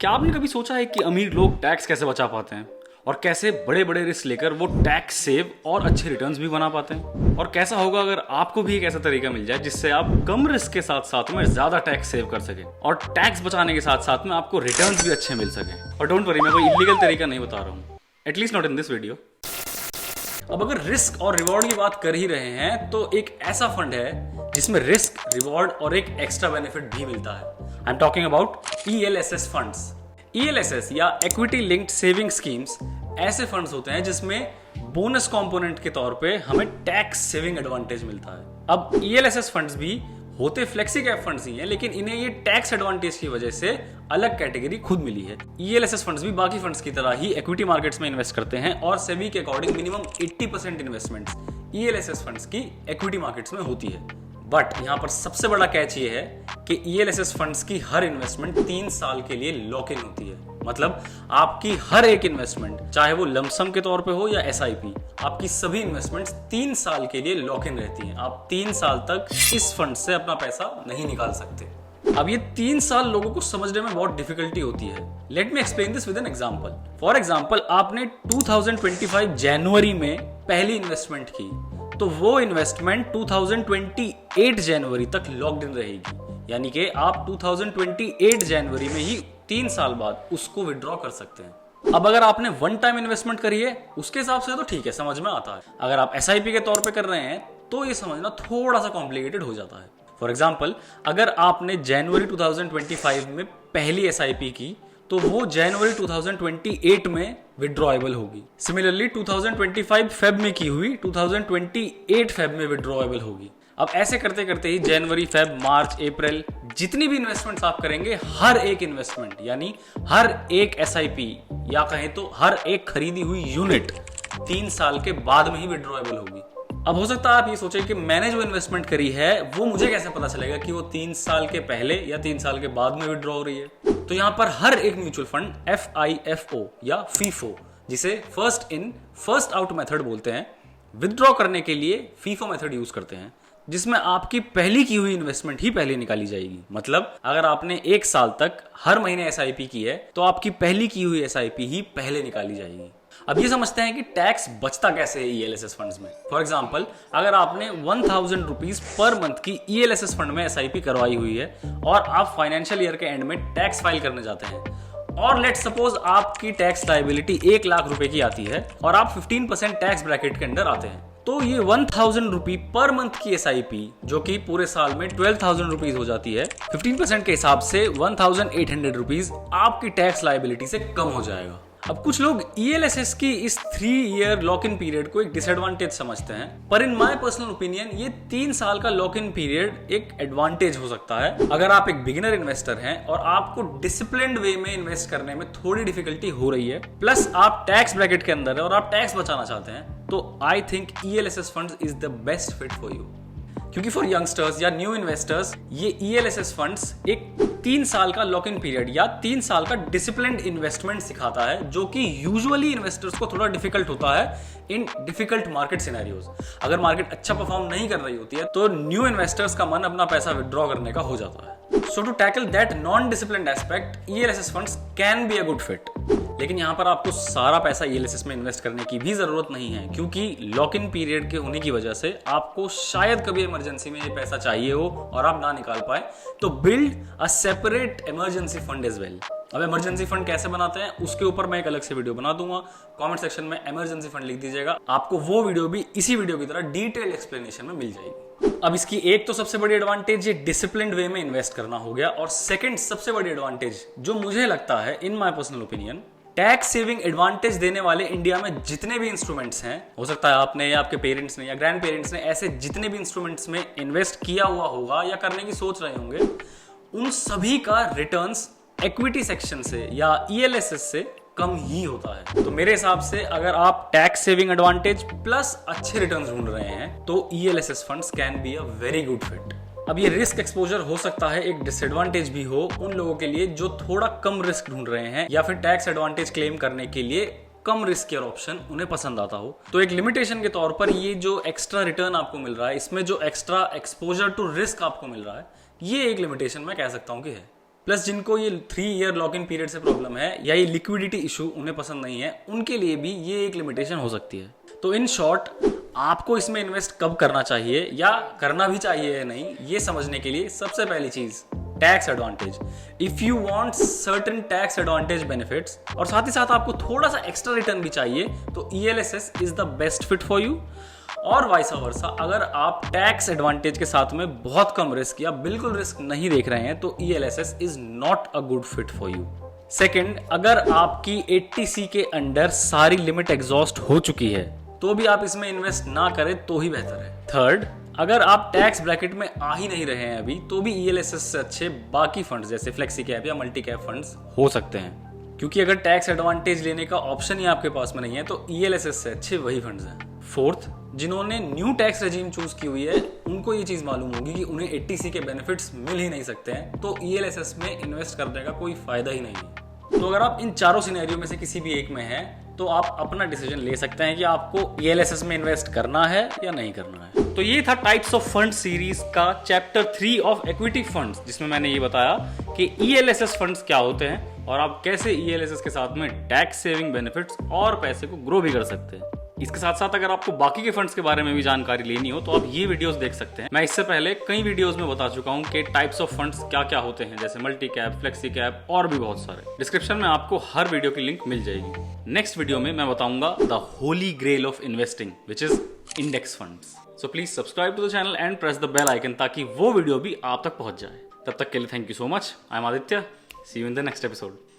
क्या आपने कभी सोचा है कि अमीर लोग टैक्स कैसे बचा पाते हैं और कैसे बड़े बड़े रिस्क लेकर वो टैक्स सेव और अच्छे रिटर्न्स भी बना पाते हैं? और कैसा होगा अगर आपको भी एक ऐसा तरीका मिल जाए जिससे आप कम रिस्क के साथ साथ में ज्यादा टैक्स सेव कर सकें और टैक्स बचाने के साथ साथ में आपको रिटर्न्स भी अच्छे मिल सके। और डोंट वरी, मैं कोई इलीगल तरीका नहीं बता रहा हूँ, at least not in this video. अब अगर रिस्क और रिवॉर्ड की बात कर ही रहे हैं तो एक ऐसा फंड है जिसमें रिस्क, रिवॉर्ड और एक एक्स्ट्रा बेनिफिट भी मिलता है। I am talking about ELSS funds. ELSS या इक्विटी लिंक्ड सेविंग स्कीम्स ऐसे फंड्स होते हैं जिसमें बोनस कंपोनेंट के तौर पे हमें टैक्स सेविंग एडवांटेज मिलता है। अब ELSS फंड्स भी होते फ्लेक्सी कैप फंड्स ही हैं, लेकिन इन्हें ये टैक्स एडवांटेज की वजह से अलग कैटेगरी खुद मिली है। ELSS फंड्स भी बाकी फंड्स की तरह ही इक्विटी मार्केट्स में इन्वेस्ट करते हैं और सेबी के according minimum 80% investments ELSS funds की इक्विटी मार्केट्स में होती है। बट यहां पर सबसे बड़ा कैच ये है कि ELSS फंड्स की हर इन्वेस्टमेंट 3 साल के लिए लॉक इन होती है। मतलब आपकी हर एक इन्वेस्टमेंट, चाहे वो लमसम के तौर पे हो या SIP, आपकी सभी इन्वेस्टमेंट्स 3 साल के लिए लॉक इन रहती हैं। आप 3 साल तक इस फंड से अपना पैसा नहीं निकाल सकते। अब ये 3 साल लोगों को समझने में बहुत डिफिकल्टी होती है। Let me explain this with an example. For example, आपने 2025 जनवरी में पहली इन्वेस्टमेंट की तो वो इन्वेस्टमेंट 2028 जनवरी तक लॉक्ड इन रहेगी। यानी कि आप 2028 जनवरी में ही 3 साल बाद उसको विड्रॉ कर सकते हैं। अब अगर आपने वन टाइम इन्वेस्टमेंट करी है उसके हिसाब से तो ठीक है, समझ में आता है। अगर आप SIP के तौर पे कर रहे हैं तो ये समझना थोड़ा सा कॉम्प्लिकेटेड हो जाता है। फॉर एग्जाम्पल, अगर आपने जनवरी 2025 में पहली SIP की तो वो जनवरी 2028 में विड्रॉएबल होगी। सिमिलरली 2025 फेब में की हुई 2028 फेब में विड्रॉएबल होगी। अब ऐसे करते करते ही जनवरी, फेब, मार्च, अप्रैल जितनी भी इन्वेस्टमेंट्स आप करेंगे, हर एक इन्वेस्टमेंट यानी हर एक SIP या कहें तो हर एक खरीदी हुई यूनिट 3 साल के बाद में ही विड्रॉएबल होगी। अब हो सकता है आप ये सोचें कि मैंने जो इन्वेस्टमेंट करी है वो मुझे कैसे पता चलेगा कि वो 3 साल के पहले या 3 साल के बाद में विड्रॉ हो रही है? तो यहां पर हर एक म्यूचुअल फंड FIFO या FIFO, जिसे first in first out method बोलते हैं, विड्रॉ करने के लिए FIFO मेथड यूज करते हैं, जिसमें आपकी पहली की हुई इन्वेस्टमेंट ही पहले निकाली जाएगी। मतलब अगर आपने 1 साल तक हर महीने SIP की है तो आपकी पहली की हुई SIP ही पहले निकाली जाएगी। अब ये समझते हैं कि टैक्स बचता कैसे है ELSS फंड्स में। फॉर एग्जाम्पल, अगर आपने 1000 रुपीज पर मंथ की ELSS फंड में SIP करवाई हुई है और आप फाइनेंशियल ईयर के एंड में टैक्स फाइल करने जाते हैं और लेट सपोज आपकी टैक्स लायबिलिटी 1 लाख रुपए की आती है और आप 15% टैक्स ब्रैकेट के अंदर आते हैं, तो ये 1000 रुपी पर मंथ की SIP, जो कि पूरे साल में 12,000 रुपीज हो जाती है, 15% के हिसाब से 1800 रुपीज आपकी टैक्स लायबिलिटी से कम हो जाएगा। अब कुछ लोग ELSS की इस 3 ईयर लॉक इन पीरियड को एक डिसएडवांटेज समझते हैं, पर इन माय पर्सनल ओपिनियन ये 3 साल का लॉक इन पीरियड एक एडवांटेज हो सकता है अगर आप एक बिगिनर इन्वेस्टर हैं और आपको डिसिप्लिन्ड वे में इन्वेस्ट करने में थोड़ी डिफिकल्टी हो रही है, प्लस आप टैक्स ब्रैकेट के अंदर है और आप टैक्स बचाना चाहते हैं, तो I think ELSS funds is the best fit for you. क्योंकि फॉर यंगस्टर्स या न्यू इन्वेस्टर्स ये ELSS फंड्स एक 3 साल का लॉक इन पीरियड या 3 साल का डिसिप्लिन्ड इन्वेस्टमेंट सिखाता है, जो कि यूजुअली इन्वेस्टर्स को थोड़ा डिफिकल्ट होता है इन डिफिकल्ट मार्केट सिनेरियोज। अगर मार्केट अच्छा परफॉर्म नहीं कर रही होती है तो न्यू इन्वेस्टर्स का मन अपना पैसा विड्रॉ करने का हो जाता है। So to tackle that non disciplined aspect, ELSS funds can be a good fit. लेकिन यहां पर आपको सारा पैसा ELSS में इन्वेस्ट करने की भी जरूरत नहीं है, क्योंकि लॉक इन पीरियड के होने की वजह से आपको शायद कभी इमरजेंसी में ये पैसा चाहिए हो और आप ना निकाल पाए, तो build a separate emergency fund as well. अब इमरजेंसी फंड कैसे बनाते हैं उसके ऊपर मैं एक अलग से वीडियो बना दूंगा। कमेंट सेक्शन में इमरजेंसी फंड लिख दीजिएगा, आपको वो वीडियो भी इसी वीडियो की तरह डिटेल एक्सप्लेनेशन में मिल जाएगी। अब इसकी एक तो सबसे बड़ी एडवांटेज ये डिसिप्लिन्ड वे में इन्वेस्ट करना हो गया, और सेकंड सबसे बड़ी एडवांटेज जो मुझे लगता है in my personal opinion, tax saving advantage देने वाले इंडिया में जितने भी इंस्ट्रूमेंट्स हैं, हो सकता है आपने या आपके पेरेंट्स ने या ग्रैंड पेरेंट्स ने ऐसे जितने भी इंस्ट्रूमेंट्स में इन्वेस्ट किया हुआ होगा या करने की सोच रहे होंगे, उन सभी का रिटर्न्स इक्विटी सेक्शन से या ELSS से कम ही होता है। तो मेरे हिसाब से अगर आप टैक्स सेविंग एडवांटेज प्लस अच्छे रिटर्न्स ढूंढ रहे हैं तो ELSS funds can be a very good fit. अब ये रिस्क एक्सपोजर हो सकता है एक डिसएडवांटेज भी हो उन लोगों के लिए जो थोड़ा कम रिस्क ढूंढ रहे हैं या फिर टैक्स एडवांटेज क्लेम करने के लिए कम रिस्क केयर ऑप्शन उन्हें पसंद आता हो। तो एक लिमिटेशन के तौर पर ये जो एक्स्ट्रा रिटर्न आपको मिल रहा है, इसमें जो एक्स्ट्रा एक्सपोजर टू रिस्क आपको मिल रहा है, ये एक लिमिटेशन मैं कह सकता हूं कि है। प्लस जिनको ये 3 ईयर लॉक इन पीरियड से प्रॉब्लम है या ये लिक्विडिटी इशू उन्हें पसंद नहीं है, उनके लिए भी ये एक लिमिटेशन हो सकती है। तो इन शॉर्ट, आपको इसमें इन्वेस्ट कब करना चाहिए या करना भी चाहिए या नहीं, ये समझने के लिए सबसे पहली चीज tax advantage. If you want certain tax advantage benefits और साथ ही साथ आपको थोड़ा सा एक्स्ट्रा रिटर्न भी चाहिए, तो ELSS is the best fit for you. और वाइस वर्सा, अगर आप टैक्स एडवांटेज के साथ में बहुत कम रिस्क या बिल्कुल रिस्क नहीं देख रहे हैं, तो ELSS is not a good fit for you. Second, अगर आपकी 80C के अंडर सारी लिमिट एग्जॉस्ट हो चुकी है तो भी आप इसमें इन्वेस्ट ना करें तो ही बेहतर है। थर्ड, अगर आप टैक्स ब्रैकेट में आ ही नहीं रहे हैं अभी, तो भी ELSS से अच्छे बाकी फंड्स जैसे फ्लेक्सी कैप या मल्टी कैप फंड्स हो सकते हैं, क्योंकि अगर टैक्स एडवांटेज लेने का ऑप्शन ही आपके पास में नहीं है तो ELSS से अच्छे वही फंड्स हैं। फोर्थ, जिन्होंने न्यू टैक्स रेजिम चूज की हुई है उनको ये चीज मालूम होगी कि उन्हें 80C के बेनिफिट्स मिल ही नहीं सकते हैं, तो ELSS में इन्वेस्ट करने का कोई फायदा ही नहीं है। तो अगर आप इन चारों सिनेरियो में से किसी भी एक में हैं, तो आप अपना डिसीजन ले सकते हैं कि आपको ELSS में इन्वेस्ट करना है या नहीं करना है। तो ये था टाइप्स ऑफ फंड सीरीज का चैप्टर 3 ऑफ इक्विटी फंड्स, जिसमें मैंने ये बताया कि ELSS फंड्स क्या होते हैं और आप कैसे ELSS के साथ में टैक्स सेविंग बेनिफिट्स और पैसे को ग्रो भी कर सकते हैं। इसके साथ साथ अगर आपको बाकी के फंड्स के बारे में भी जानकारी लेनी हो तो आप ये वीडियोस देख सकते हैं। मैं इससे पहले कई वीडियोस में बता चुका हूं कि टाइप्स ऑफ फंड्स क्या क्या होते हैं, जैसे मल्टी कैप, फ्लेक्सी कैप और भी बहुत सारे। डिस्क्रिप्शन में आपको हर वीडियो की लिंक मिल जाएगी। नेक्स्ट वीडियो में मैं बताऊंगा the holy grail of investing, which is index funds. So please subscribe to the channel and press the bell icon ताकि वो वीडियो भी आप तक पहुंच जाए। तब तक के लिए thank you so much. I am Aditya. See you in the next episode.